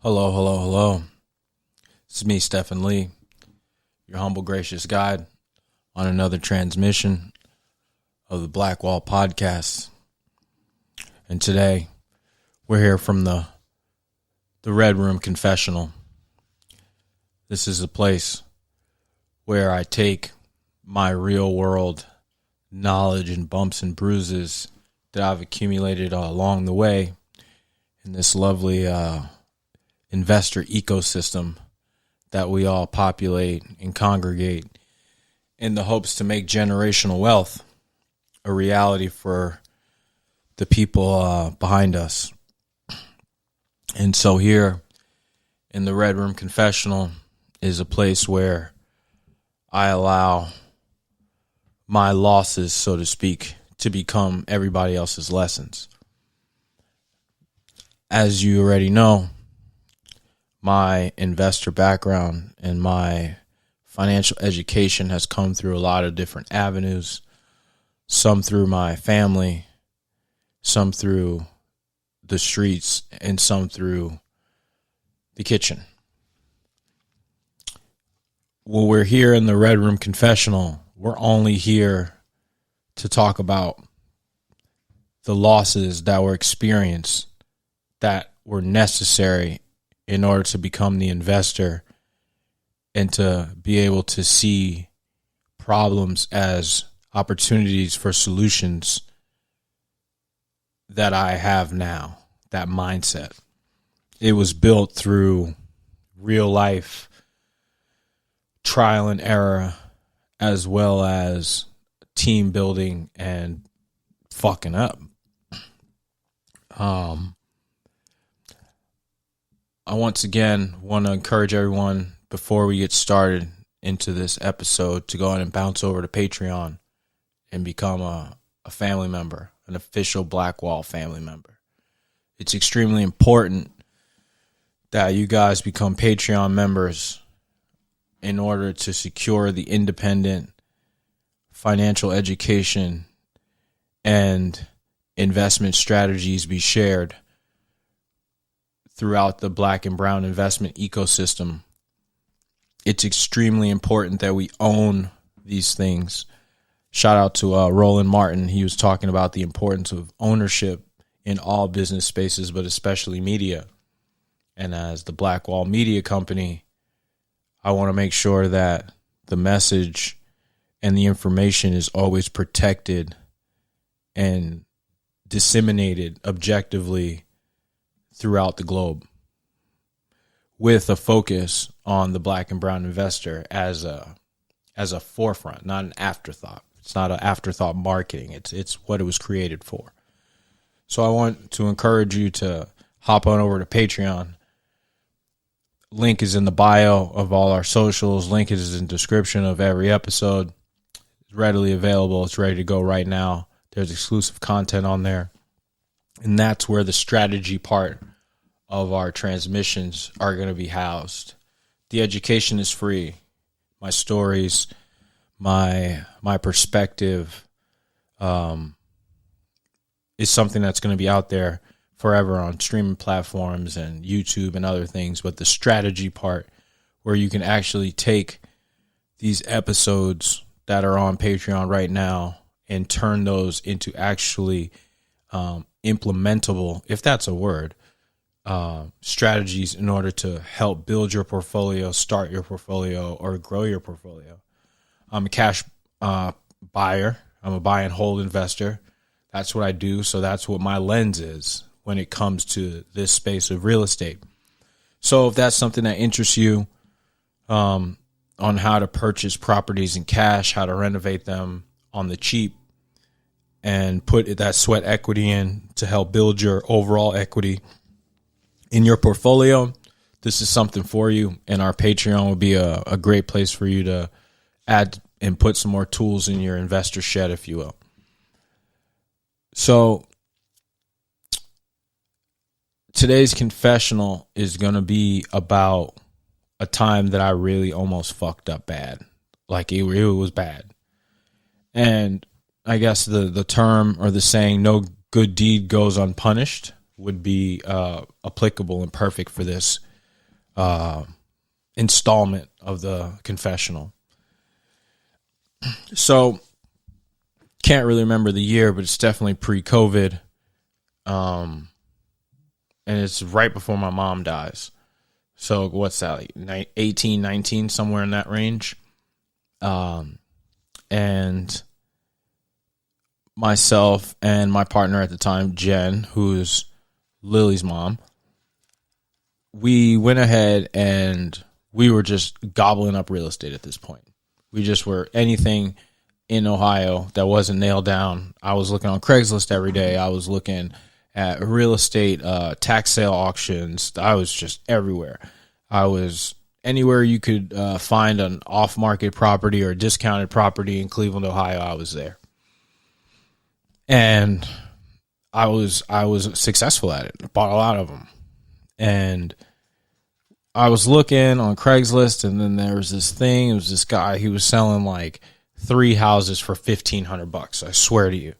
Hello, hello, hello. This is me, Stephen Lee, your humble, gracious guide on another transmission of the Black Wall Podcast. And today, we're here from the Red Room Confessional. This is a place where I take my real world knowledge and bumps and bruises that I've accumulated along the way in this lovely investor ecosystem that we all populate and congregate in the hopes to make generational wealth a reality for the people behind us. And so here in the Red Room Confessional is a place where I allow my losses, so to speak, to become everybody else's lessons. As you already know, my investor background and my financial education has come through a lot of different avenues, some through my family, some through the streets, and some through the kitchen. Well, we're here in the Red Room Confessional. We're only here to talk about the losses that were experienced that were necessary in order to become the investor and to be able to see problems as opportunities for solutions that I have now, that mindset. It was built through real life trial and error, as well as team building and fucking up. I once again want to encourage everyone before we get started into this episode to go ahead and bounce over to Patreon and become a family member, an official Black Wall family member. It's extremely important that you guys become Patreon members in order to secure the independent financial education and investment strategies be shared throughout the Black and brown investment ecosystem. It's extremely important that we own these things. Shout out to Roland Martin. He was talking about the importance of ownership in all business spaces, but especially media. And as the Black Wall Media Company, I want to make sure that the message and the information is always protected and disseminated objectively throughout the globe, with a focus on the Black and brown investor as a forefront, not an afterthought. It's not an afterthought marketing. It's what it was created for. So I want to encourage you to hop on over to Patreon. Link is in the bio of all our socials. Link is in the description of every episode. It's readily available. It's ready to go right now. There's exclusive content on there. And that's where the strategy part of our transmissions are going to be housed. The education is free. My stories, my perspective is something that's going to be out there forever on streaming platforms and YouTube and other things. But the strategy part, where you can actually take these episodes that are on Patreon right now and turn those into actually implementable, if that's a word, strategies in order to help build your portfolio, start your portfolio, or grow your portfolio. I'm a cash buyer. I'm a buy and hold investor. That's what I do. So that's what my lens is when it comes to this space of real estate. So if that's something that interests you, on how to purchase properties in cash, how to renovate them on the cheap, and put that sweat equity in to help build your overall equity in your portfolio, this is something for you. And our Patreon will be a great place for you to add and put some more tools in your investor shed, if you will. So today's confessional is going to be about a time that I really almost fucked up bad. Like it was bad. And I guess the term or the saying, no good deed goes unpunished, would be applicable and perfect for this. installment of the confessional. So can't really remember the year, but it's definitely pre-COVID. And it's right before my mom dies. So what's that, like 18, 19, somewhere in that range. And myself and my partner at the time, Jen, who's Lily's mom, we went ahead and we were just gobbling up real estate at this point. We just were anything in Ohio that wasn't nailed down. I was looking on Craigslist every day. I was looking at real estate, tax sale auctions. I was just everywhere. I was anywhere you could find an off-market property or a discounted property in Cleveland, Ohio. I was there, and I was successful at it. I bought a lot of them, and I was looking on Craigslist, and then there was this thing. It was this guy. He was selling like 3 houses for $1,500. I swear to you.